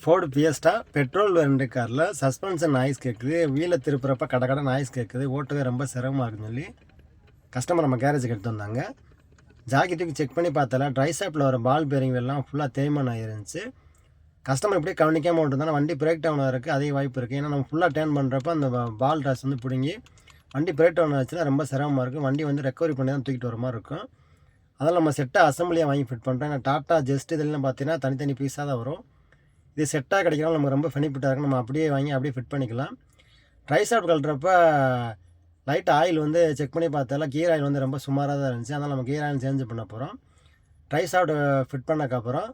Ford Fiesta petrol variant காரில் suspension noise கேட்குது, வீலை திருப்புறப்ப கடை நாய்ஸ் கேட்குது, ஓட்டவே ரொம்ப சிரமமாக இருக்குன்னு சொல்லி கஸ்டமர் நம்ம கேரேஜுக்கு எடுத்து வந்தாங்க. ஜாக்கெட்டுக்கு செக் பண்ணி பார்த்தால ட்ரை ஷாப்பில் வர பால் பேரிங் எல்லாம் ஃபுல்லாக தேய்மானம் ஆயிருந்துச்சு. கஸ்டமர் இப்படியே கவனிக்காமல் விட்டுருந்தாலும் வண்டி பிரேக் டவுன் ஆகிறதுக்கு அதிக வாய்ப்பு இருக்குது. ஏன்னா நம்ம ஃபுல்லாக டேர்ன் பண்ணுறப்ப அந்த பால் ட்ராஸ் வந்து பிடுங்கி வண்டி பிரேக் டவுன் ஆச்சுன்னா ரொம்ப சிரமமாக இருக்கும். வண்டி வந்து ரெக்கவரி பண்ணி தான் தூக்கிட்டு வர மாதிரி இருக்கும். அதனால் நம்ம செட்டாக அசம்பிளியாக வாங்கி ஃபிட் பண்ணுறோம். ஏன்னா டாட்டா ஜஸ்ட் இதெல்லாம் பார்த்தீங்கன்னா தனித்தனி பீஸாக தான் வரும். இது செட்டாக கிடைக்கிறனால நமக்கு ரொம்ப பெனிஃபிட்டாக இருக்கும். நம்ம அப்படியே வாங்கி அப்படியே ஃபிட் பண்ணிக்கலாம். ட்ரை ஷாஃப்ட் கழட்டுறப்ப லைட் ஆயில் வந்து செக் பண்ணி பார்த்தால கீர் ஆயில் வந்து ரொம்ப சுமாராக தான் இருந்துச்சு. அதனால் நம்ம கீர் ஆயில் சேஞ்ச் பண்ண போகிறோம். ட்ரை ஷாஃப்ட் ஃபிட் பண்ணக்கப்புறம்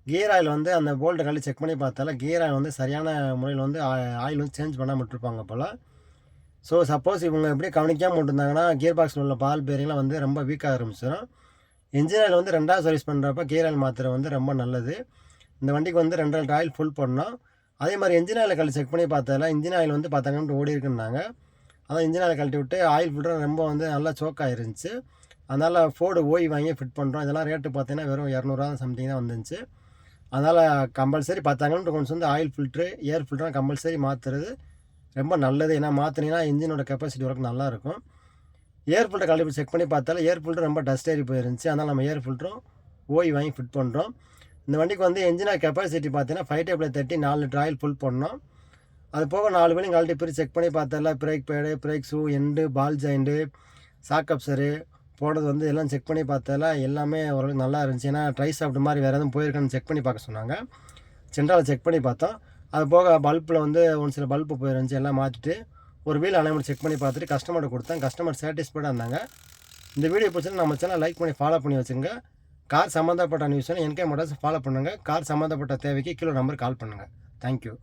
கீர் ஆயில் வந்து அந்த போல்ட்டை கழட்டி செக் பண்ணி பார்த்தால கீர் ஆயில் வந்து சரியான முறையில் வந்து ஆயில் வந்து சேஞ்ச் பண்ணாமல் விட்டுருப்பாங்க போல். ஸோ சப்போஸ் இவங்க எப்படியே கவனிக்காமல் விட்டுருந்தாங்கன்னா கியர் பாக்ஸில் உள்ள பால் பேரிங்லாம் வந்து ரொம்ப வீக்காக ஆரம்பிச்சிடும். இன்ஜின் ஆயில் வந்து 2வது சர்வீஸ் பண்ணுறப்ப கீர் ஆயில் மாத்திரை வந்து ரொம்ப நல்லது. இந்த வண்டிக்கு வந்து 2 லிட்டர் ஆயில் ஃபுல் பண்ணோம். அதே மாதிரி இன்ஜின் ஆயில் கழட்டி செக் பண்ணி பார்த்ததில் இன்ஜின் ஆயில் வந்து 10 கிலோமீட்டர் ஓடி இருக்குன்னாங்க. அதான் இன்ஜின் ஆயில் கழட்டி விட்டு ஆயில் ஃபில்டர் ரொம்ப வந்து நல்லா சோக் ஆயிருந்துச்சு. அதனால் ஃபோர்டு ஓய் வாங்கி ஃபிட் பண்ணுறோம். இதெல்லாம் ரேட்டு பார்த்தீங்கன்னா வெறும் 200 சம்திங் தான் வந்துச்சு. அதனால் கம்பல்சரி 10 கிலோமீட்டர் கொண்டு வந்து ஆயில் ஃபில்ட்ரு ஏர் ஃபில்டரும் கம்பல்சரி மாற்றுறது ரொம்ப நல்லது. ஏன்னா மாற்றினீங்கன்னா இன்ஜினோட கெப்பாசிட்டி வரைக்கும் நல்லாயிருக்கும். ஏர் ஃபில்டர் கழட்டி செக் பண்ணி பார்த்தாலும் ஏர் ஃபில்டர் ரொம்ப டஸ்ட் ஏறி போயிருந்துச்சு. அதனால் நம்ம ஏர் ஃபில்டரும் ஓய் வாங்கி ஃபிட் பண்ணுறோம். இந்த வண்டிக்கு வந்து என்ஜின் கெப்பாசிட்டி பார்த்தீங்கன்னா 5 டேபிள் 30 4 லிட்டர் ஆயில் ஃபுல் பண்ணோம். அது போக 4 வீலையும் கழட்டி பிரித்து செக் பண்ணி பார்த்தால brake pad, brake shoe, end, ball joint, shock absorber போடுறது வந்து எல்லாம் செக் பண்ணி பார்த்தால எல்லாமே ஓரளவுக்கு நல்லா இருந்துச்சு. ஏன்னா ட்ரை ஷாஃப்ட் மாதிரி வேறு எதுவும் போயிருக்கான்னு செக் பண்ணி பார்க்க சொன்னாங்க. சென்ட்ராவில் செக் பண்ணி பார்த்தோம். அது போக பல்பில் வந்து ஒரு சில பல்பு போயிருந்துச்சு. எல்லாம் மாற்றிட்டு ஒரு வீல் அலைன்மெண்ட் செக் பண்ணி பார்த்துட்டு கஸ்டமர்கிட்ட கொடுத்தேன். கஸ்டமர் சாட்டிஸ்ஃபைடாக இருந்தாங்க. இந்த வீடியோ பிடிச்சா நம்ம சேனல் லைக் பண்ணி ஃபாலோ பண்ணி வச்சுங்க. கார் சம்மந்தப்பட்ட நியூஸ்னால் என்கே மோட்டார்ஸ் ஃபாலோ பண்ணுங்கள். கார் சம்மந்தப்பட்ட தேவைக்கு கீழே நம்பர் கால் பண்ணுங்கள். தேங்க்யூ.